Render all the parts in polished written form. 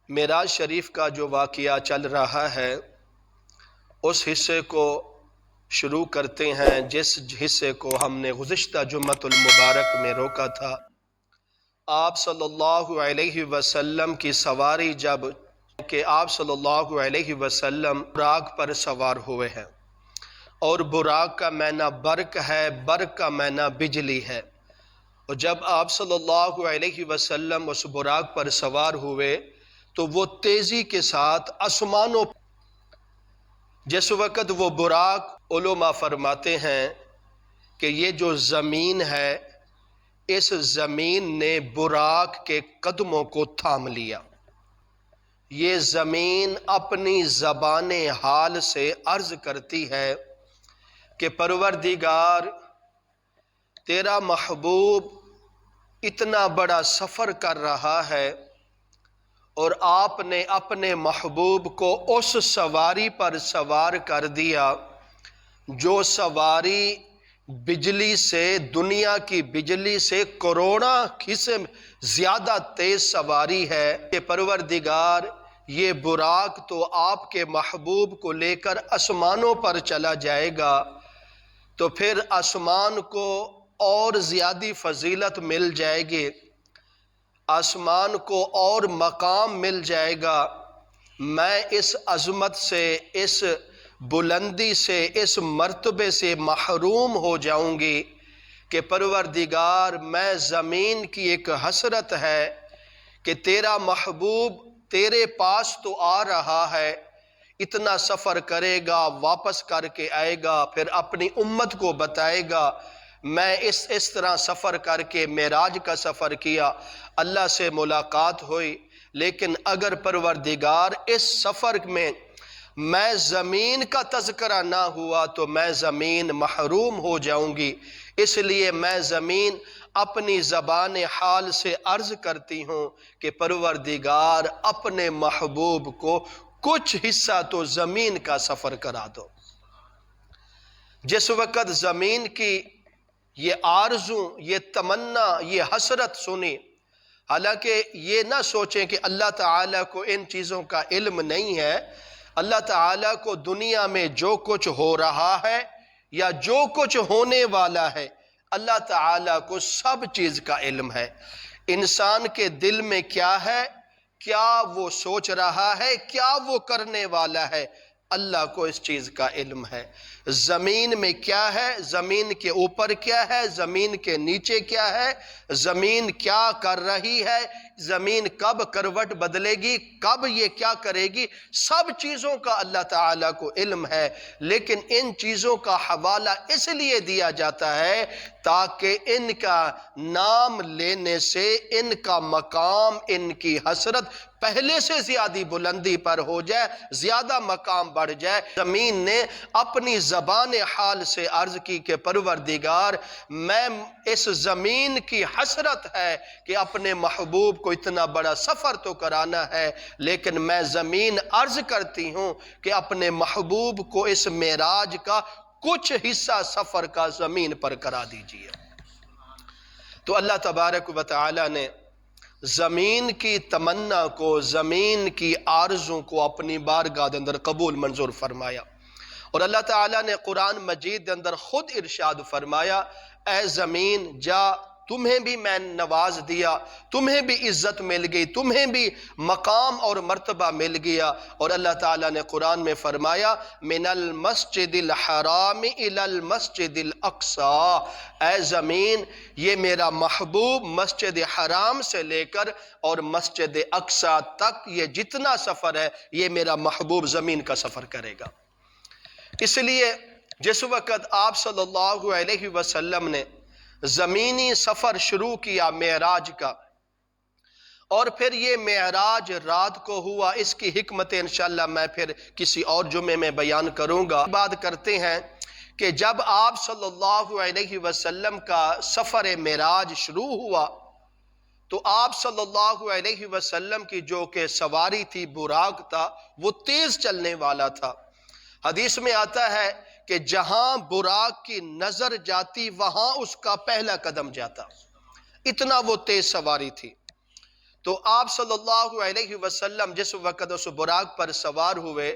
معراج شریف کا جو واقعہ چل رہا ہے اس حصے کو شروع کرتے ہیں جس حصے کو ہم نے گزشتہ جمعۃ المبارک میں روکا تھا۔ آپ صلی اللہ علیہ وسلم کی سواری جب کہ آپ صلی اللہ علیہ وسلم براق پر سوار ہوئے ہیں، اور براق کا معنی برق ہے، برق کا معنی بجلی ہے۔ اور جب آپ صلی اللہ علیہ وسلم اس براق پر سوار ہوئے تو وہ تیزی کے ساتھ آسمانوں، جس وقت وہ براق، علماء فرماتے ہیں کہ یہ جو زمین ہے، اس زمین نے براق کے قدموں کو تھام لیا۔ یہ زمین اپنی زبان حال سے عرض کرتی ہے کہ پروردگار، تیرا محبوب اتنا بڑا سفر کر رہا ہے اور آپ نے اپنے محبوب کو اس سواری پر سوار کر دیا جو سواری بجلی سے، دنیا کی بجلی سے کروڑا قسم زیادہ تیز سواری ہے کہ پروردگار یہ براق تو آپ کے محبوب کو لے کر آسمانوں پر چلا جائے گا تو پھر آسمان کو اور زیادہ فضیلت مل جائے گی، آسمان کو اور مقام مل جائے گا۔ میں اس عظمت سے، اس بلندی سے، اس مرتبے سے محروم ہو جاؤں گی کہ پروردگار، میں زمین کی ایک حسرت ہے کہ تیرا محبوب تیرے پاس تو آ رہا ہے، اتنا سفر کرے گا، واپس کر کے آئے گا، پھر اپنی امت کو بتائے گا میں اس طرح سفر کر کے معراج کا سفر کیا، اللہ سے ملاقات ہوئی۔ لیکن اگر پروردگار اس سفر میں میں زمین کا تذکرہ نہ ہوا تو میں زمین محروم ہو جاؤں گی، اس لیے میں زمین اپنی زبان حال سے عرض کرتی ہوں کہ پروردگار اپنے محبوب کو کچھ حصہ تو زمین کا سفر کرا دو۔ جس وقت زمین کی یہ آرزو، یہ تمنا، یہ حسرت سنی، حالانکہ یہ نہ سوچیں کہ اللہ تعالیٰ کو ان چیزوں کا علم نہیں ہے۔ اللہ تعالیٰ کو دنیا میں جو کچھ ہو رہا ہے یا جو کچھ ہونے والا ہے، اللہ تعالیٰ کو سب چیز کا علم ہے۔ انسان کے دل میں کیا ہے، کیا وہ سوچ رہا ہے، کیا وہ کرنے والا ہے، اللہ کو اس چیز کا علم ہے۔ زمین میں کیا ہے، زمین کے اوپر کیا ہے، زمین کے نیچے کیا ہے، زمین کیا کر رہی ہے، زمین کب کروٹ بدلے گی، کب یہ کیا کرے گی، سب چیزوں کا اللہ تعالیٰ کو علم ہے۔ لیکن ان چیزوں کا حوالہ اس لیے دیا جاتا ہے تاکہ ان کا نام لینے سے ان کا مقام، ان کی حسرت پہلے سے زیادہ بلندی پر ہو جائے، زیادہ مقام بڑھ جائے۔ زمین نے اپنی زبان حال سے عرض کی کہ پروردگار، میں اس زمین کی حسرت ہے کہ اپنے محبوب کو اتنا بڑا سفر تو کرانا ہے، لیکن میں زمین عرض کرتی ہوں کہ اپنے محبوب کو اس معراج کا کچھ حصہ سفر کا زمین پر کرا دیجیے۔ تو اللہ تبارک و تعالی نے زمین کی تمنا کو، زمین کی آرزوں کو اپنی بارگاہ کے اندر قبول منظور فرمایا، اور اللہ تعالیٰ نے قرآن مجید کے اندر خود ارشاد فرمایا، اے زمین جا، تمہیں بھی میں نواز دیا، تمہیں بھی عزت مل گئی، تمہیں بھی مقام اور مرتبہ مل گیا۔ اور اللہ تعالیٰ نے قرآن میں فرمایا، من المسجد الحرام الی المسجد الاقصی، اے زمین یہ میرا محبوب مسجد حرام سے لے کر اور مسجد اقصی تک یہ جتنا سفر ہے، یہ میرا محبوب زمین کا سفر کرے گا۔ اس لیے جس وقت آپ صلی اللہ علیہ وسلم نے زمینی سفر شروع کیا معراج کا، اور پھر یہ معراج رات کو ہوا، اس کی حکمت انشاءاللہ میں پھر کسی اور جمعے میں بیان کروں گا۔ بات کرتے ہیں کہ جب آپ صلی اللہ علیہ وسلم کا سفر معراج شروع ہوا تو آپ صلی اللہ علیہ وسلم کی جو کہ سواری تھی، براق تھا، وہ تیز چلنے والا تھا۔ حدیث میں آتا ہے کہ جہاں براق کی نظر جاتی وہاں اس کا پہلا قدم جاتا، اتنا وہ تیز سواری تھی۔ تو آپ صلی اللہ علیہ وسلم جس وقت اس براق پر سوار ہوئے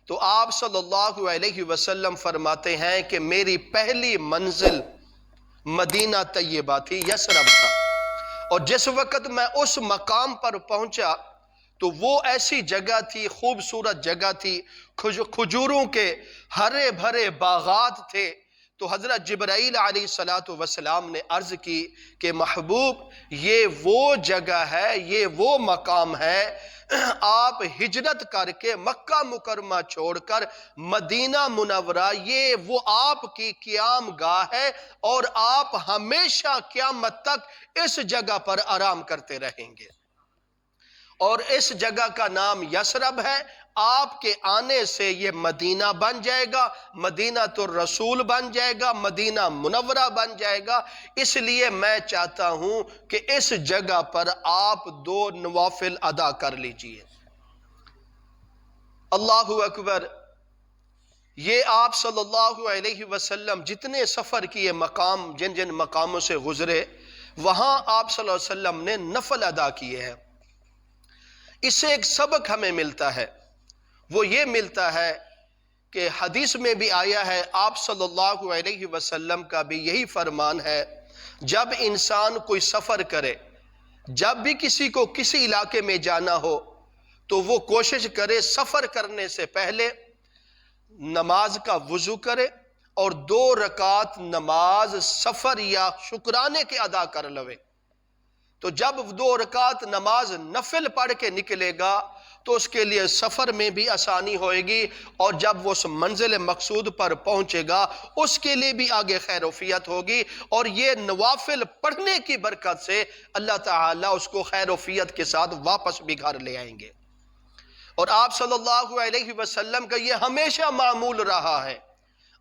تو آپ صلی اللہ علیہ وسلم فرماتے ہیں کہ میری پہلی منزل مدینہ طیبہ تھی، یثرب تھا، اور جس وقت میں اس مقام پر پہنچا تو وہ ایسی جگہ تھی، خوبصورت جگہ تھی، کھجوروں کے ہرے بھرے باغات تھے۔ تو حضرت جبرائیل علیہ السلام نے عرض کی کہ محبوب یہ وہ جگہ ہے، یہ وہ مقام ہے، آپ ہجرت کر کے مکہ مکرمہ چھوڑ کر مدینہ منورہ، یہ وہ آپ کی قیام گاہ ہے اور آپ ہمیشہ قیامت تک اس جگہ پر آرام کرتے رہیں گے، اور اس جگہ کا نام یثرب ہے۔ آپ کے آنے سے یہ مدینہ بن جائے گا، مدینہ تو رسول بن جائے گا، مدینہ منورہ بن جائے گا۔ اس لیے میں چاہتا ہوں کہ اس جگہ پر آپ 2 نوافل ادا کر لیجئے۔ اللہ اکبر۔ یہ آپ صلی اللہ علیہ وسلم جتنے سفر کیے، مقام جن جن مقاموں سے گزرے، وہاں آپ صلی اللہ علیہ وسلم نے نفل ادا کیے ہیں۔ اس سے ایک سبق ہمیں ملتا ہے، وہ یہ ملتا ہے کہ حدیث میں بھی آیا ہے، آپ صلی اللہ علیہ وسلم کا بھی یہی فرمان ہے، جب انسان کوئی سفر کرے، جب بھی کسی کو کسی علاقے میں جانا ہو تو وہ کوشش کرے سفر کرنے سے پہلے نماز کا وضو کرے اور 2 رکعت نماز سفر یا شکرانے کے ادا کر لوے۔ تو جب 2 رکعت نماز نفل پڑھ کے نکلے گا تو اس کے لیے سفر میں بھی آسانی ہوئے گی، اور جب وہ اس منزل مقصود پر پہنچے گا اس کے لیے بھی آگے خیر وفیت ہوگی، اور یہ نوافل پڑھنے کی برکت سے اللہ تعالیٰ اس کو خیر وفیت کے ساتھ واپس بھی گھر لے آئیں گے۔ اور آپ صلی اللہ علیہ وسلم کا یہ ہمیشہ معمول رہا ہے،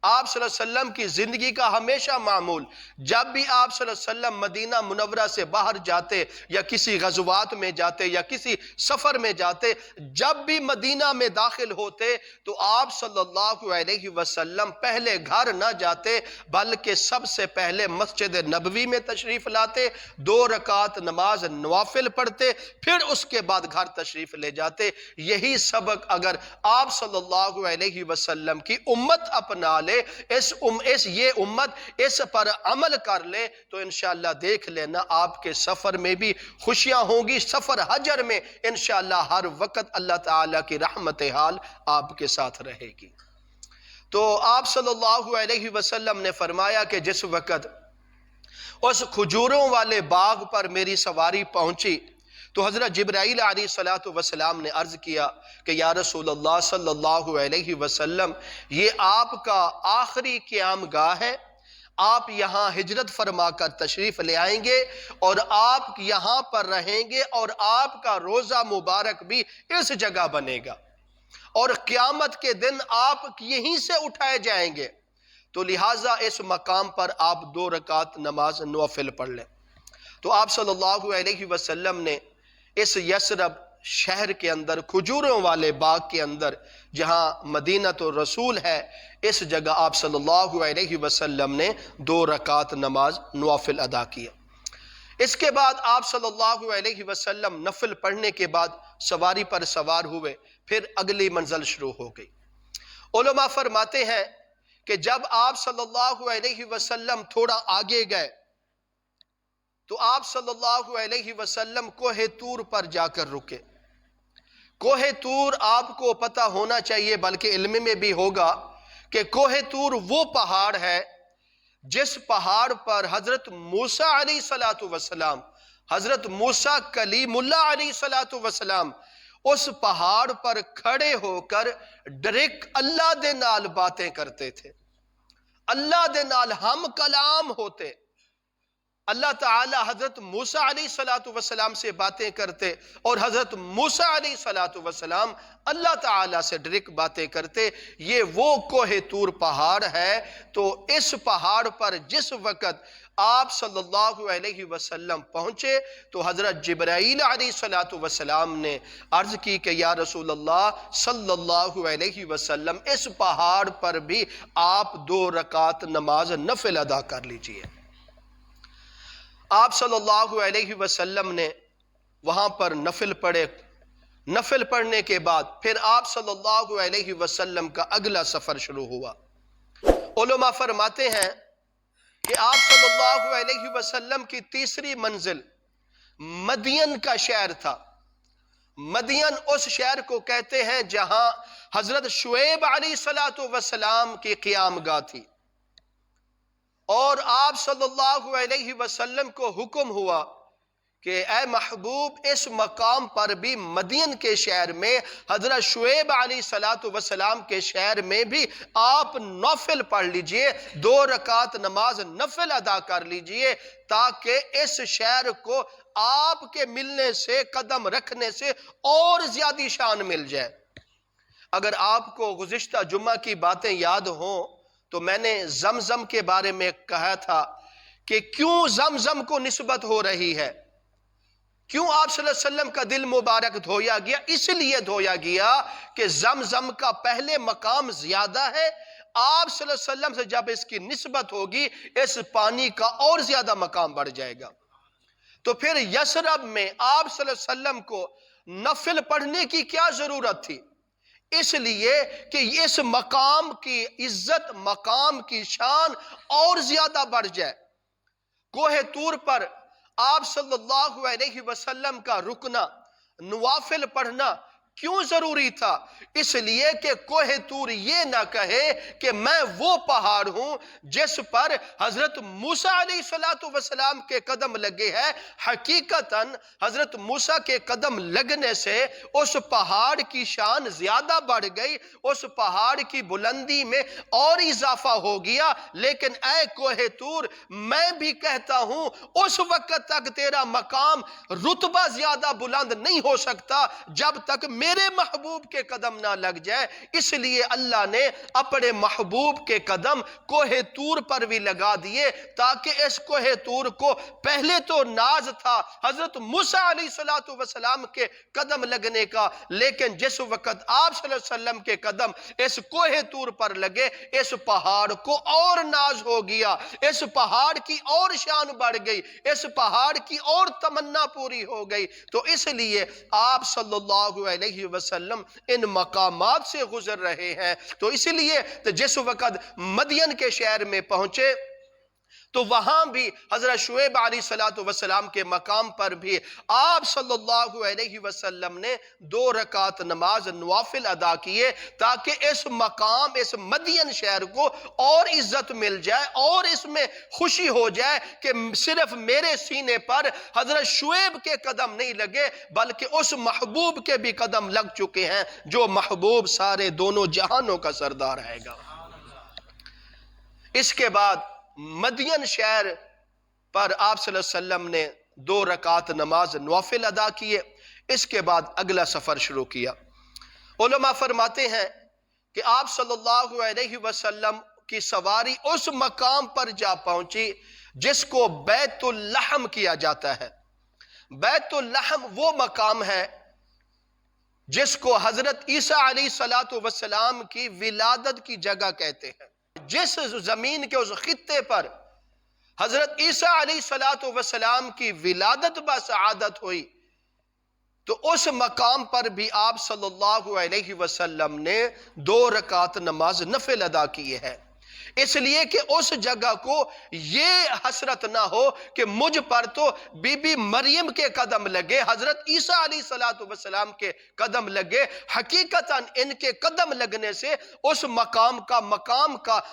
آپ صلی اللہ علیہ وسلم کی زندگی کا ہمیشہ معمول، جب بھی آپ صلی اللہ علیہ وسلم مدینہ منورہ سے باہر جاتے یا کسی غزوات میں جاتے یا کسی سفر میں جاتے، جب بھی مدینہ میں داخل ہوتے تو آپ صلی اللہ علیہ وسلم پہلے گھر نہ جاتے بلکہ سب سے پہلے مسجد نبوی میں تشریف لاتے، 2 رکعت نماز نوافل پڑھتے، پھر اس کے بعد گھر تشریف لے جاتے۔ یہی سبق اگر آپ صلی اللہ علیہ وسلم کی امت اپنا لے، یہ امت اس پر عمل کر لے تو انشاءاللہ دیکھ لینا آپ کے سفر میں بھی خوشیاں ہوں گی، سفر حجر میں انشاءاللہ ہر وقت اللہ تعالیٰ کی رحمت حال آپ کے ساتھ رہے گی۔ تو آپ صلی اللہ علیہ وسلم نے فرمایا کہ جس وقت اس کھجوروں والے باغ پر میری سواری پہنچی تو حضرت جبرائیل علیہ السلام نے عرض کیا کہ یا رسول اللہ صلی اللہ علیہ وسلم، یہ آپ کا آخری قیام گاہ ہے، آپ یہاں ہجرت فرما کر تشریف لے آئیں گے اور آپ یہاں پر رہیں گے، اور آپ کا روزہ مبارک بھی اس جگہ بنے گا، اور قیامت کے دن آپ یہیں سے اٹھائے جائیں گے، تو لہٰذا اس مقام پر آپ 2 رکعت نماز نوافل پڑھ لیں۔ تو آپ صلی اللہ علیہ وسلم نے اس یثرب شہر کے اندر، کھجوروں والے باغ کے اندر جہاں مدینہ تو رسول ہے، اس جگہ آپ صلی اللہ علیہ وسلم نے 2 رکعت نماز نوافل ادا کیا۔ اس کے بعد آپ صلی اللہ علیہ وسلم نفل پڑھنے کے بعد سواری پر سوار ہوئے، پھر اگلی منزل شروع ہو گئی۔ علماء فرماتے ہیں کہ جب آپ صلی اللہ علیہ وسلم تھوڑا آگے گئے تو آپ صلی اللہ علیہ وسلم کوہ طور پر جا کر رکے۔ کوہ طور آپ کو پتہ ہونا چاہیے، بلکہ علم میں بھی ہوگا کہ کوہ طور وہ پہاڑ ہے جس پہاڑ پر حضرت موسیٰ علیہ السلام، حضرت موسیٰ کلیم اللہ علیہ السلام اس پہاڑ پر کھڑے ہو کر ڈائریکٹ اللہ دے نال باتیں کرتے تھے، اللہ دے نال ہم کلام ہوتے، اللہ تعالی حضرت موسیٰ علیہ السلام سے باتیں کرتے اور حضرت موسیٰ علیہ السلام اللہ تعالی سے ڈائریکٹ باتیں کرتے۔ یہ وہ کوہ طور پہاڑ ہے۔ تو اس پہاڑ پر جس وقت آپ صلی اللہ علیہ وسلم پہنچے تو حضرت جبرائیل علیہ السلام نے عرض کی کہ یا رسول اللہ صلی اللہ علیہ وسلم، اس پہاڑ پر بھی آپ 2 رکعت نماز نفل ادا کر لیجئے۔ آپ صلی اللہ علیہ وسلم نے وہاں پر نفل پڑھے. نفل پڑھنے کے بعد پھر آپ صلی اللہ علیہ وسلم کا اگلا سفر شروع ہوا. علماء فرماتے ہیں کہ آپ صلی اللہ علیہ وسلم کی تیسری منزل مدین کا شہر تھا. مدین اس شہر کو کہتے ہیں جہاں حضرت شعیب علیہ السلام کی قیام گاہ تھی. اور آپ صلی اللہ علیہ وسلم کو حکم ہوا کہ اے محبوب اس مقام پر بھی مدین کے شہر میں حضرت شعیب علیہ السلام کے شہر میں بھی آپ نفل پڑھ لیجئے, 2 رکعت نماز نفل ادا کر لیجئے تاکہ اس شہر کو آپ کے ملنے سے, قدم رکھنے سے اور زیادہ شان مل جائے. اگر آپ کو گزشتہ جمعہ کی باتیں یاد ہوں تو میں نے زمزم کے بارے میں کہا تھا کہ کیوں زمزم کو نسبت ہو رہی ہے, کیوں آپ صلی اللہ علیہ وسلم کا دل مبارک دھویا گیا. اس لیے دھویا گیا کہ زمزم کا پہلے مقام زیادہ ہے, آپ صلی اللہ علیہ وسلم سے جب اس کی نسبت ہوگی اس پانی کا اور زیادہ مقام بڑھ جائے گا. تو پھر یثرب میں آپ صلی اللہ علیہ وسلم کو نفل پڑھنے کی کیا ضرورت تھی؟ اس لیے کہ اس مقام کی عزت, مقام کی شان اور زیادہ بڑھ جائے. کوہ طور پر آپ صلی اللہ علیہ وسلم کا رکنا, نوافل پڑھنا کیوں ضروری تھا؟ اس لیے کہ کوہ طور یہ نہ کہے کہ میں وہ پہاڑ ہوں جس پر حضرت موسیٰ علیہ السلام کے قدم لگے ہیں. حقیقتاً حضرت موسیٰ کے قدم لگنے سے اس پہاڑ کی شان زیادہ بڑھ گئی, اس پہاڑ کی بلندی میں اور اضافہ ہو گیا. لیکن اے کوہ طور, میں بھی کہتا ہوں اس وقت تک تیرا مقام رتبہ زیادہ بلند نہیں ہو سکتا جب تک میرے محبوب کے قدم نہ لگ جائے. اس لیے اللہ نے اپنے محبوب کے قدم کوہ طور پر بھی لگا دیے تاکہ اس کوہ طور کو پہلے تو ناز تھا حضرت موسیٰ علیہ السلام کے قدم لگنے کا, لیکن جس وقت آپ صلی اللہ علیہ وسلم کے قدم اس کوہ طور پر لگے اس پہاڑ کو اور ناز ہو گیا, اس پہاڑ کی اور شان بڑھ گئی, اس پہاڑ کی اور تمنا پوری ہو گئی. تو اس لیے آپ صلی اللہ علیہ وسلم ان مقامات سے گزر رہے ہیں. تو اس لیے جس وقت مدین کے شہر میں پہنچے تو وہاں بھی حضرت شعیب علیہ السلام کے مقام پر بھی آپ صلی اللہ علیہ وسلم نے 2 رکعت نماز نوافل ادا کیے تاکہ اس مقام, اس مدین شہر کو اور عزت مل جائے اور اس میں خوشی ہو جائے کہ صرف میرے سینے پر حضرت شعیب کے قدم نہیں لگے بلکہ اس محبوب کے بھی قدم لگ چکے ہیں جو محبوب سارے دونوں جہانوں کا سردار ہے گا. اس کے بعد مدین شہر پر آپ صلی اللہ علیہ وسلم نے 2 رکعت نماز نوافل ادا کیے. اس کے بعد اگلا سفر شروع کیا. علماء فرماتے ہیں کہ آپ صلی اللہ علیہ وسلم کی سواری اس مقام پر جا پہنچی جس کو بیت اللحم کیا جاتا ہے. بیت اللحم وہ مقام ہے جس کو حضرت عیسیٰ علیہ السلام کی ولادت کی جگہ کہتے ہیں. جس زمین کے اس خطے پر حضرت عیسیٰ علیہ السلام کی ولادت بسعادت ہوئی تو اس مقام پر بھی آپ صلی اللہ علیہ وسلم نے 2 رکعت نماز نفل ادا کیے ہیں. اس لیے کہ اس جگہ کو یہ حسرت نہ ہو کہ مجھ پر تو بی بی مریم کے قدم لگے, حضرت عیسیٰ علیہ السلام کے قدم لگے. حقیقتاً ان کے قدم لگنے سے اس مقام کا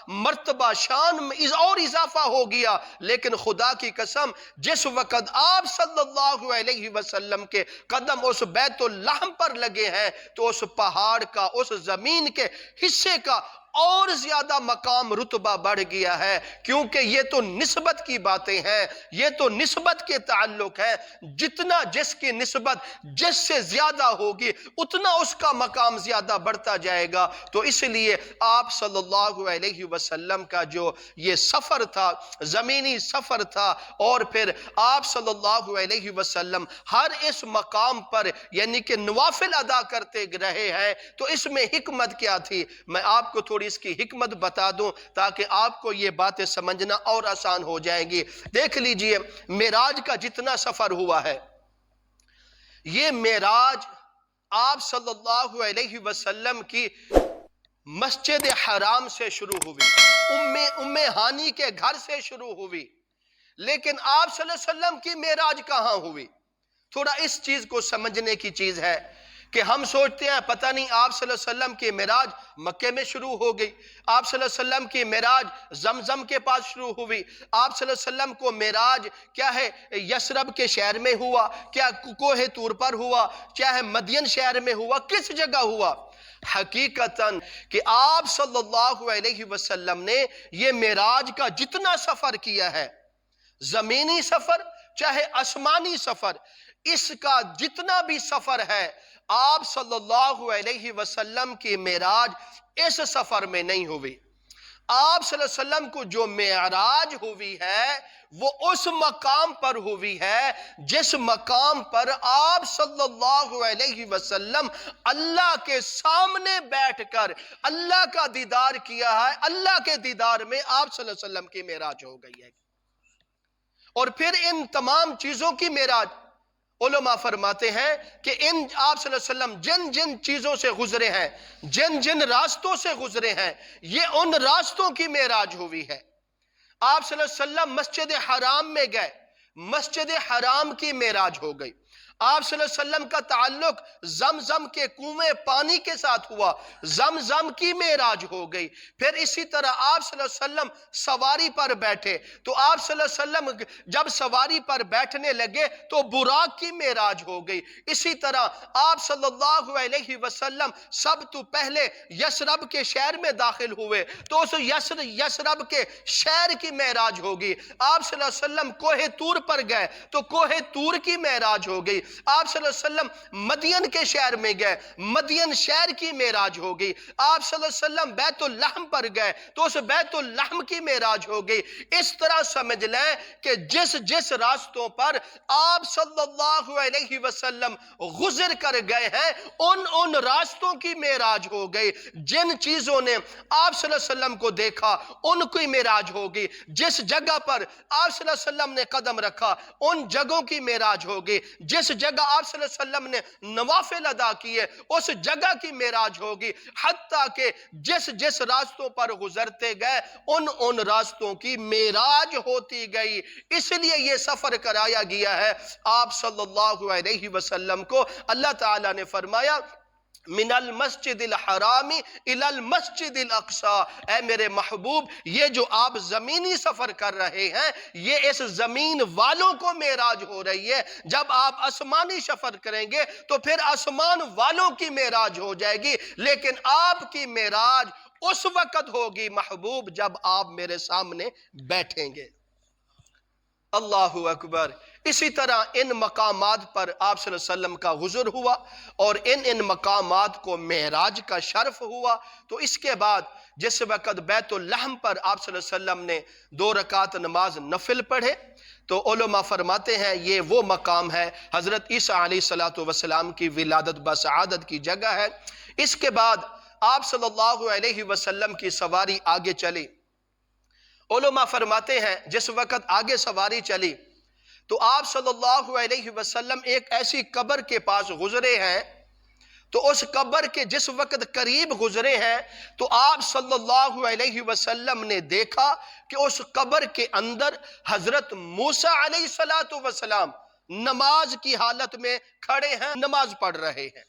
مرتبہ شان میں اور اضافہ ہو گیا. لیکن خدا کی قسم جس وقت آپ صلی اللہ علیہ وسلم کے قدم اس بیت اللحم پر لگے ہیں تو اس پہاڑ کا, اس زمین کے حصے کا اور زیادہ مقام رتبہ بڑھ گیا ہے, کیونکہ یہ تو نسبت کی باتیں ہیں, یہ تو نسبت کے تعلق ہے. جتنا جس کی نسبت جس سے زیادہ ہوگی اتنا اس کا مقام زیادہ بڑھتا جائے گا. تو اس لیے آپ صلی اللہ علیہ وسلم کا جو یہ سفر تھا, زمینی سفر تھا, اور پھر آپ صلی اللہ علیہ وسلم ہر اس مقام پر یعنی کہ نوافل ادا کرتے رہے ہیں. تو اس میں حکمت کیا تھی, میں آپ کو تھوڑی اس کی حکمت بتا دوں تاکہ آپ کو یہ باتیں سمجھنا اور آسان ہو جائیں گی. دیکھ لیجئے معراج کا جتنا سفر ہوا ہے یہ معراج آپ صلی اللہ علیہ وسلم کی مسجد حرام سے شروع ہوئی، ام ہانی کے گھر سے شروع ہوئی، لیکن آپ صلی اللہ علیہ وسلم کی معراج کہاں ہوئی؟ تھوڑا اس چیز کو سمجھنے کی چیز ہے کہ ہم سوچتے ہیں پتہ نہیں آپ صلی اللہ علیہ وسلم کی معراج مکے میں شروع ہو گئی، آپ صلی اللہ علیہ وسلم کی معراج زمزم کے پاس شروع ہوئی، آپ صلی اللہ علیہ وسلم کو معراج کیا ہے یثرب کے شہر میں ہوا، کیا کوہ طور پر ہوا، کیا ہے مدین شہر میں ہوا، کس جگہ ہوا؟ حقیقتاً کہ آپ صلی اللہ علیہ وسلم نے یہ معراج کا جتنا سفر کیا ہے، زمینی سفر چاہے آسمانی سفر، اس کا جتنا بھی سفر ہے، آپ صلی اللہ علیہ وسلم کی معراج اس سفر میں نہیں ہوئی۔ آپ صلی اللہ علیہ وسلم کو جو معراج ہوئی ہے وہ اس مقام پر ہوئی ہے جس مقام پر آپ صلی اللہ علیہ وسلم اللہ کے سامنے بیٹھ کر اللہ کا دیدار کیا ہے۔ اللہ کے دیدار میں آپ صلی اللہ علیہ وسلم کی معراج ہو گئی ہے۔ اور پھر ان تمام چیزوں کی معراج علماء فرماتے ہیں کہ آپ صلی اللہ علیہ وسلم جن جن چیزوں سے گزرے ہیں، جن جن راستوں سے گزرے ہیں، یہ ان راستوں کی معراج ہوئی ہے۔ آپ صلی اللہ علیہ وسلم مسجد حرام میں گئے، مسجد حرام کی معراج ہو گئی۔ آپ صلی اللہ علیہ وسلم کا تعلق زمزم کے کنویں پانی کے ساتھ ہوا، زمزم کی معراج ہو گئی۔ پھر اسی طرح آپ صلی اللہ علیہ وسلم سواری پر بیٹھے تو آپ صلی اللہ علیہ وسلم جب سواری پر بیٹھنے لگے تو براق کی معراج ہو گئی۔ اسی طرح آپ صلی اللہ علیہ وسلم سب تو پہلے یثرب کے شہر میں داخل ہوئے تو اس یثرب کے شہر کی معراج ہوگی۔ آپ صلی اللہ علیہ وسلم کوہ طور پر گئے تو کوہ طور کی معراج ہو گئی۔ آپ صلی اللہ علیہ وسلم مدین کے شہر میں گئے، مدین شہر کی معراج ہو گئی۔ آپ صلی اللہ علیہ وسلم بیت اللحم پر گئے تو اس بیت اللحم کی معراج ہو گئی۔ اس طرح سمجھ لیں کہ جس راستوں پر آپ صلی اللہ علیہ وسلم گزر کر گئے ہیں ان راستوں کی معراج ہو گئی۔ جن چیزوں نے آپ صلی اللہ علیہ وسلم کو دیکھا ان کی معراج ہوگی، جس جگہ پر آپ صلی اللہ علیہ وسلم نے قدم رکھا ان جگہوں کی معراج ہوگی، جس جگہ آپ صلی اللہ علیہ وسلم نے نوافل ادا کیے اس جگہ کی معراج ہوگی، حتیٰ کہ جس راستوں پر گزرتے گئے ان راستوں کی معراج ہوتی گئی۔ اس لیے یہ سفر کرایا گیا ہے آپ صلی اللہ علیہ وسلم کو۔ اللہ تعالیٰ نے فرمایا من المسجد الحرام الى المسجد الاقصی، اے میرے محبوب یہ جو آپ زمینی سفر کر رہے ہیں یہ اس زمین والوں کو معراج ہو رہی ہے، جب آپ آسمانی سفر کریں گے تو پھر آسمان والوں کی معراج ہو جائے گی، لیکن آپ کی معراج اس وقت ہوگی محبوب جب آپ میرے سامنے بیٹھیں گے۔ اللہ اکبر۔ اسی طرح ان مقامات پر آپ صلی اللہ علیہ وسلم کا غزر ہوا اور ان مقامات کو معراج کا شرف ہوا۔ تو اس کے بعد جس وقت بیت اللحم پر آپ صلی اللہ علیہ وسلم نے 2 رکعت نماز نفل پڑھے تو علماء فرماتے ہیں یہ وہ مقام ہے، حضرت عیسیٰ علیہ السلام کی ولادت بسعادت کی جگہ ہے۔ اس کے بعد آپ صلی اللہ علیہ وسلم کی سواری آگے چلی۔ علماء فرماتے ہیں جس وقت آگے سواری چلی تو آپ صلی اللہ علیہ وسلم ایک ایسی قبر کے پاس گزرے ہیں، تو اس قبر کے جس وقت قریب گزرے ہیں تو آپ صلی اللہ علیہ وسلم نے دیکھا کہ اس قبر کے اندر حضرت موسیٰ علیہ السلام نماز کی حالت میں کھڑے ہیں، نماز پڑھ رہے ہیں۔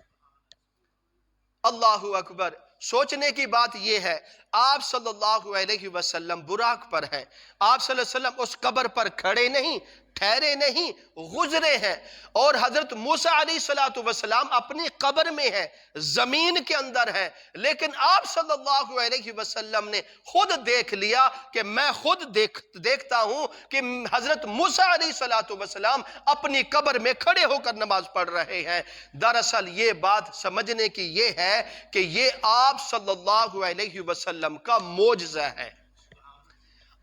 اللہ اکبر۔ سوچنے کی بات یہ ہے آپ صلی اللہ علیہ وسلم براق پر ہیں، آپ صلی اللہ علیہ وسلم اس قبر پر کھڑے نہیں، ٹھہرے نہیں، گزرے ہیں، اور حضرت موسیٰ علیہ السلام اپنی قبر میں ہیں، زمین کے اندر ہیں، لیکن آپ صلی اللہ علیہ وسلم نے خود دیکھ لیا کہ میں خود دیکھتا ہوں کہ حضرت موسیٰ علیہ السلام اپنی قبر میں کھڑے ہو کر نماز پڑھ رہے ہیں۔ دراصل یہ بات سمجھنے کی یہ ہے کہ یہ آپ صلی اللہ علیہ وسلم کا معجزہ ہے۔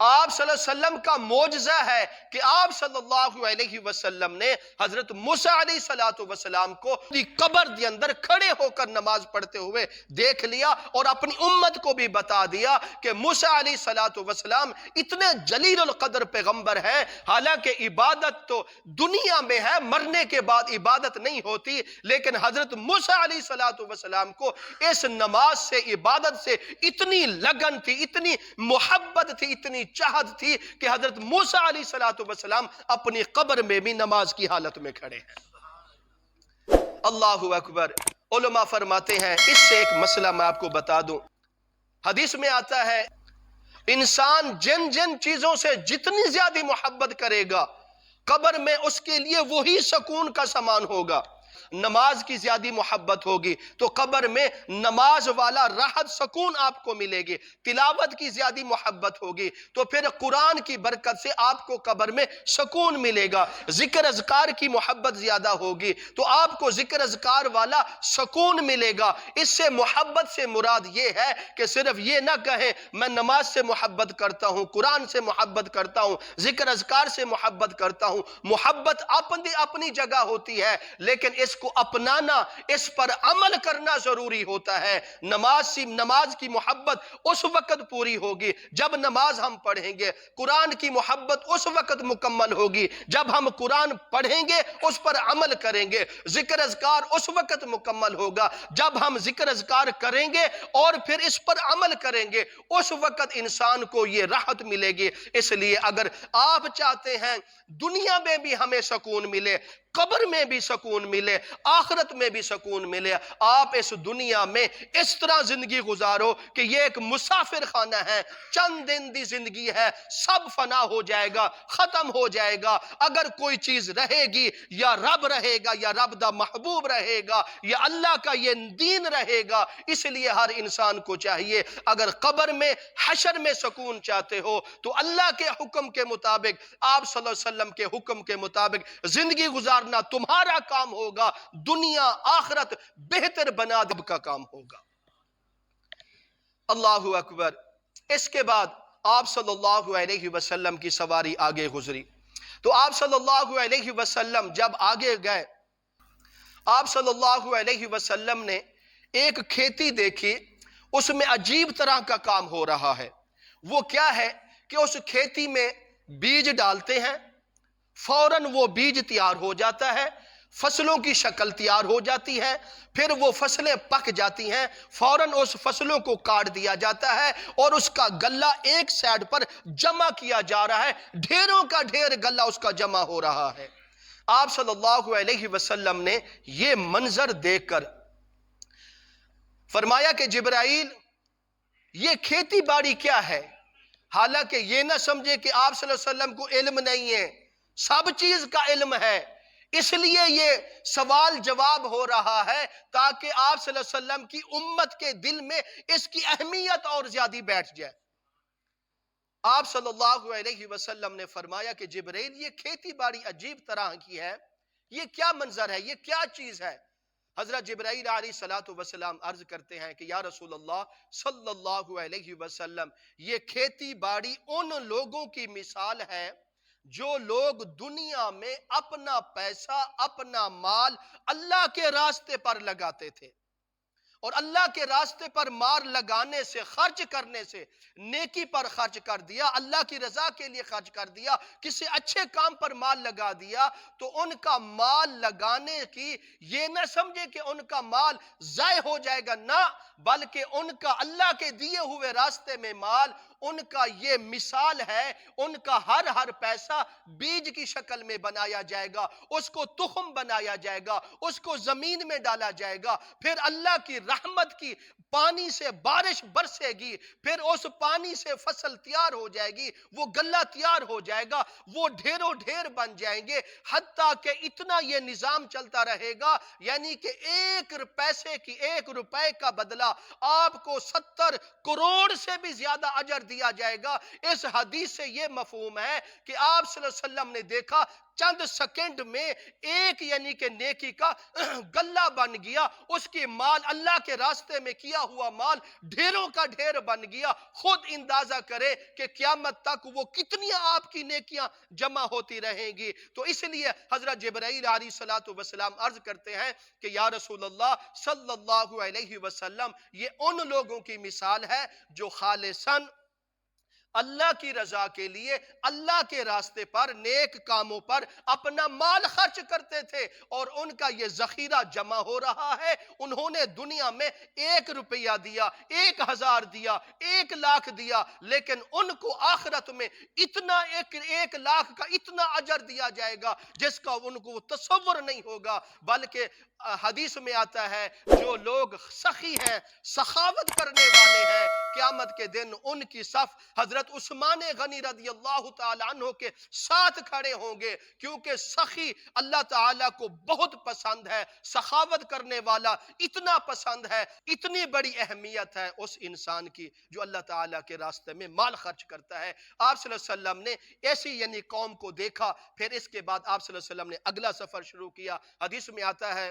آپ صلی اللہ علیہ وسلم کا معجزہ ہے کہ آپ صلی اللہ علیہ وسلم نے حضرت موسیٰ علیہ السلام کو قبر کے اندر کھڑے ہو کر نماز پڑھتے ہوئے دیکھ لیا، اور اپنی امت کو بھی بتا دیا کہ موسیٰ علیہ السلام اتنے جلیل القدر پیغمبر ہے، حالانکہ عبادت تو دنیا میں ہے، مرنے کے بعد عبادت نہیں ہوتی، لیکن حضرت موسیٰ علیہ السلام کو اس نماز سے، عبادت سے اتنی لگن تھی، اتنی محبت تھی، اتنی چاہت تھی کہ حضرت موسیٰ علیہ السلام اپنی قبر میں بھی نماز کی حالت میں کھڑے ہیں۔ اللہ اکبر۔ علماء فرماتے ہیں، اس سے ایک مسئلہ میں آپ کو بتا دوں، حدیث میں آتا ہے انسان جن جن چیزوں سے جتنی زیادہ محبت کرے گا، قبر میں اس کے لیے وہی سکون کا سامان ہوگا۔ نماز کی زیادہ محبت ہوگی تو قبر میں نماز والا راحت سکون آپ کو ملے گی، تلاوت کی زیادہ محبت ہوگی تو پھر قرآن کی برکت سے آپ کو قبر میں سکون ملے گا، ذکر اذکار کی محبت زیادہ ہوگی تو آپ کو ذکر اذکار والا سکون ملے گا۔ اس سے محبت سے مراد یہ ہے کہ صرف یہ نہ کہیں میں نماز سے محبت کرتا ہوں، قرآن سے محبت کرتا ہوں، ذکر اذکار سے محبت کرتا ہوں۔ محبت اپنی جگہ ہوتی ہے، لیکن اس کو اپنانا، اس پر عمل کرنا ضروری ہوتا ہے۔ نماز کی محبت اس وقت پوری ہوگی جب نماز ہم پڑھیں گے، قرآن کی محبت اس وقت مکمل ہوگی جب ہم قرآن پڑھیں گے، اس پر عمل کریں گے، ذکر اذکار اس وقت مکمل ہوگا جب ہم ذکر اذکار کریں گے اور پھر اس پر عمل کریں گے، اس وقت انسان کو یہ راحت ملے گی۔ اس لیے اگر آپ چاہتے ہیں دنیا میں بھی ہمیں سکون ملے، قبر میں بھی سکون ملے، آخرت میں بھی سکون ملے، آپ اس دنیا میں اس طرح زندگی گزارو کہ یہ ایک مسافر خانہ ہے، چند دن دی زندگی ہے، سب فنا ہو جائے گا، ختم ہو جائے گا۔ اگر کوئی چیز رہے گی یا رب رہے گا، یا رب دا محبوب رہے گا، یا اللہ کا یہ دین رہے گا۔ اس لیے ہر انسان کو چاہیے اگر قبر میں، حشر میں سکون چاہتے ہو تو اللہ کے حکم کے مطابق، آپ صلی اللہ علیہ وسلم کے حکم کے مطابق زندگی گزارنا تمہارا کام ہوگا، دنیا آخرت بہتر بنا دب کا کام ہوگا۔ اللہ اکبر۔ اس کے بعد آپ صلی اللہ علیہ وسلم کی سواری آگے گزری تو آپ صلی اللہ علیہ وسلم جب آگے گئے، آپ صلی اللہ علیہ وسلم نے ایک کھیتی دیکھی، اس میں عجیب طرح کا کام ہو رہا ہے۔ وہ کیا ہے کہ اس کھیتی میں بیج ڈالتے ہیں، فوراً وہ بیج تیار ہو جاتا ہے، فصلوں کی شکل تیار ہو جاتی ہے، پھر وہ فصلیں پک جاتی ہیں، فوراً اس فصلوں کو کاٹ دیا جاتا ہے اور اس کا گلہ ایک سائیڈ پر جمع کیا جا رہا ہے، ڈھیروں کا ڈھیر گلہ اس کا جمع ہو رہا ہے۔ آپ صلی اللہ علیہ وسلم نے یہ منظر دیکھ کر فرمایا کہ جبرائیل، یہ کھیتی باڑی کیا ہے؟ حالانکہ یہ نہ سمجھے کہ آپ صلی اللہ علیہ وسلم کو علم نہیں ہے، سب چیز کا علم ہے، اس لیے یہ سوال جواب ہو رہا ہے تاکہ آپ صلی اللہ علیہ وسلم کی امت کے دل میں اس کی اہمیت اور زیادہ بیٹھ جائے۔ آپ صلی اللہ علیہ وسلم نے فرمایا کہ جبرائیل، یہ کھیتی باڑی عجیب طرح کی ہے، یہ کیا منظر ہے، یہ کیا چیز ہے؟ حضرت جبرائیل علیہ السلام عرض کرتے ہیں کہ یا رسول اللہ صلی اللہ علیہ وسلم، یہ کھیتی باڑی ان لوگوں کی مثال ہے جو لوگ دنیا میں اپنا پیسہ، اپنا مال اللہ کے راستے پر لگاتے تھے، اور اللہ کے راستے پر مار لگانے سے، خرچ کرنے سے، نیکی پر خرچ کر دیا، اللہ کی رضا کے لیے خرچ کر دیا، کسی اچھے کام پر مال لگا دیا، تو ان کا مال لگانے کی یہ نہ سمجھے کہ ان کا مال ضائع ہو جائے گا، نہ، بلکہ ان کا اللہ کے دیے ہوئے راستے میں مال، ان کا یہ مثال ہے، ان کا ہر پیسہ بیج کی شکل میں بنایا جائے گا، اس کو تخم بنایا جائے گا، اس کو زمین میں ڈالا جائے گا، پھر اللہ کی رحمت کی پانی سے بارش برسے گی، پھر اس پانی سے فصل تیار ہو جائے گی، وہ گلہ تیار ہو جائے گا، وہ ڈھیروں ڈھیر بن جائیں گے، حتیٰ کہ اتنا یہ نظام چلتا رہے گا، یعنی کہ ایک پیسے کی، ایک روپے کا بدلہ آپ کو 70 کروڑ سے بھی زیادہ اجر دیا جائے گا۔ اس حدیث سے یہ مفہوم ہے کہ آپ صلی اللہ علیہ وسلم نے دیکھا چند سیکنڈ میں ایک یعنی کہ نیکی کا گلہ بن گیا، اس کی مال اللہ کے راستے میں کیا ہوا مال ڈھیروں کا ڈھیر بن گیا۔ خود اندازہ کرے کہ قیامت تک وہ کتنی آپ کی نیکیاں جمع ہوتی رہیں گی۔ تو اس لیے حضرت جبرائیل علیہ السلام عرض کرتے ہیں کہ یا رسول اللہ صلی اللہ علیہ وسلم، یہ ان لوگوں کی مثال ہے جو خالصاً اللہ کی رضا کے لیے اللہ کے راستے پر نیک کاموں پر اپنا مال خرچ کرتے تھے، اور ان کا یہ ذخیرہ جمع ہو رہا ہے۔ انہوں نے دنیا میں 1 روپیہ دیا، 1000 دیا، 1 لاکھ دیا، لیکن ان کو آخرت میں اتنا 1 لاکھ کا اتنا اجر دیا جائے گا جس کا ان کو تصور نہیں ہوگا۔ بلکہ حدیث میں آتا ہے جو لوگ سخی ہیں، سخاوت کرنے والے ہیں، قیامت کے دن ان کی صف حضرت عثمان غنی رضی اللہ تعالی عنہ کے ساتھ کھڑے ہوں گے، کیونکہ سخی اللہ تعالیٰ کو بہت پسند ہے، سخاوت کرنے والا اتنا پسند ہے، اتنی بڑی اہمیت ہے اس انسان کی جو اللہ تعالیٰ کے راستے میں مال خرچ کرتا ہے۔ آپ صلی اللہ علیہ وسلم نے ایسی یعنی قوم کو دیکھا، پھر اس کے بعد آپ صلی اللہ علیہ وسلم نے اگلا سفر شروع کیا۔ حدیث میں آتا ہے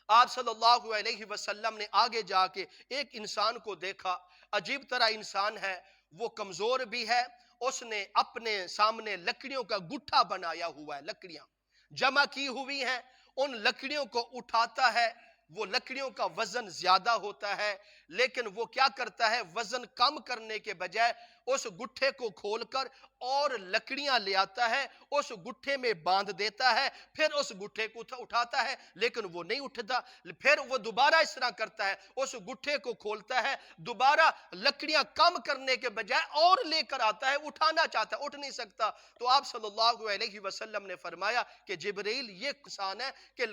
آپ صلی اللہ علیہ وسلم نے آگے جا کے ایک انسان کو دیکھا، عجیب طرح انسان ہے، وہ کمزور بھی ہے، اس نے اپنے سامنے لکڑیوں کا گٹھا بنایا ہوا ہے، لکڑیاں جمع کی ہوئی ہیں، ان لکڑیوں کو اٹھاتا ہے۔ وہ لکڑیوں کا وزن زیادہ ہوتا ہے، لیکن وہ کیا کرتا ہے، وزن کم کرنے کے بجائے اس گٹھے کو کھول کر اور لکڑیاں لے آتا ہے، اس گٹھے میں باندھ دیتا ہے، پھر اس گٹھے کو اٹھاتا ہے، لیکن وہ نہیں اٹھتا، پھر وہ دوبارہ اس طرح کرتا ہے، اس گٹھے کو کھولتا ہے، دوبارہ لکڑیاں کم کرنے کے بجائے اور لے کر آتا ہے، اٹھانا چاہتا ہے، اٹھ نہیں سکتا۔ تو آپ صلی اللہ علیہ وسلم نے فرمایا کہ جبریل یہ انسان ہے کہ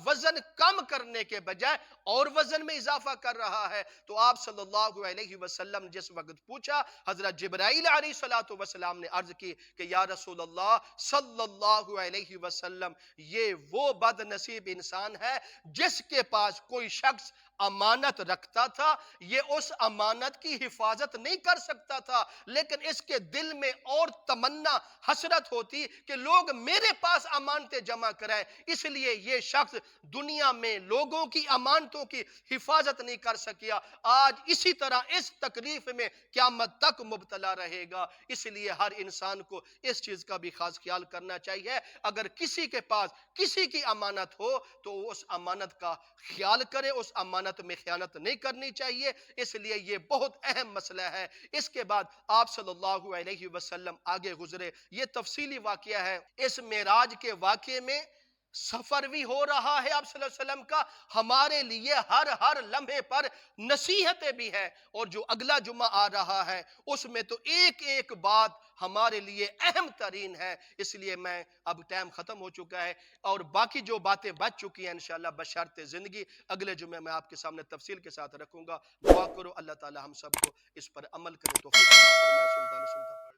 وزن کم کرنے کے بجائے اور وزن میں اضافہ کر رہا ہے۔ تو آپ صلی اللہ علیہ وسلم جس وقت پوچھا، حضرت جبرائیل علیہ السلام نے عرض کی کہ یا رسول اللہ صلی اللہ علیہ وسلم، یہ وہ بد نصیب انسان ہے جس کے پاس کوئی شخص امانت رکھتا تھا، یہ اس امانت کی حفاظت نہیں کر سکتا تھا، لیکن اس کے دل میں اور تمنا حسرت ہوتی کہ لوگ میرے پاس امانتیں جمع کرائیں، اس لیے یہ شخص دنیا میں لوگوں کی امانتوں کی حفاظت نہیں کر سکیا، آج اسی طرح اس تکلیف میں قیامت تک مبتلا رہے گا۔ اس لیے ہر انسان کو اس چیز کا بھی خاص خیال کرنا چاہیے، اگر کسی کے پاس کسی کی امانت ہو تو وہ اس امانت کا خیال کرے، اس امانت میں خیانت نہیں کرنی چاہیے، اس لیے یہ بہت اہم مسئلہ ہے۔ اس کے بعد آپ صلی اللہ علیہ وسلم آگے گزرے، یہ تفصیلی واقعہ ہے۔ اس معراج کے واقعے میں سفر بھی ہو رہا ہے آپ صلی اللہ علیہ وسلم کا، ہمارے لیے ہر لمحے پر نصیحتیں بھی ہیں، اور جو اگلا جمعہ آ رہا ہے اس میں تو ایک ایک بات ہمارے لیے اہم ترین ہے۔ اس لیے میں اب ٹائم ختم ہو چکا ہے، اور باقی جو باتیں بچ چکی ہیں انشاءاللہ بشرط زندگی اگلے جمعے میں آپ کے سامنے تفصیل کے ساتھ رکھوں گا۔ دعا کرو اللہ تعالی ہم سب کو اس پر عمل کرے، توفیق عطا فرمائے۔ سنتا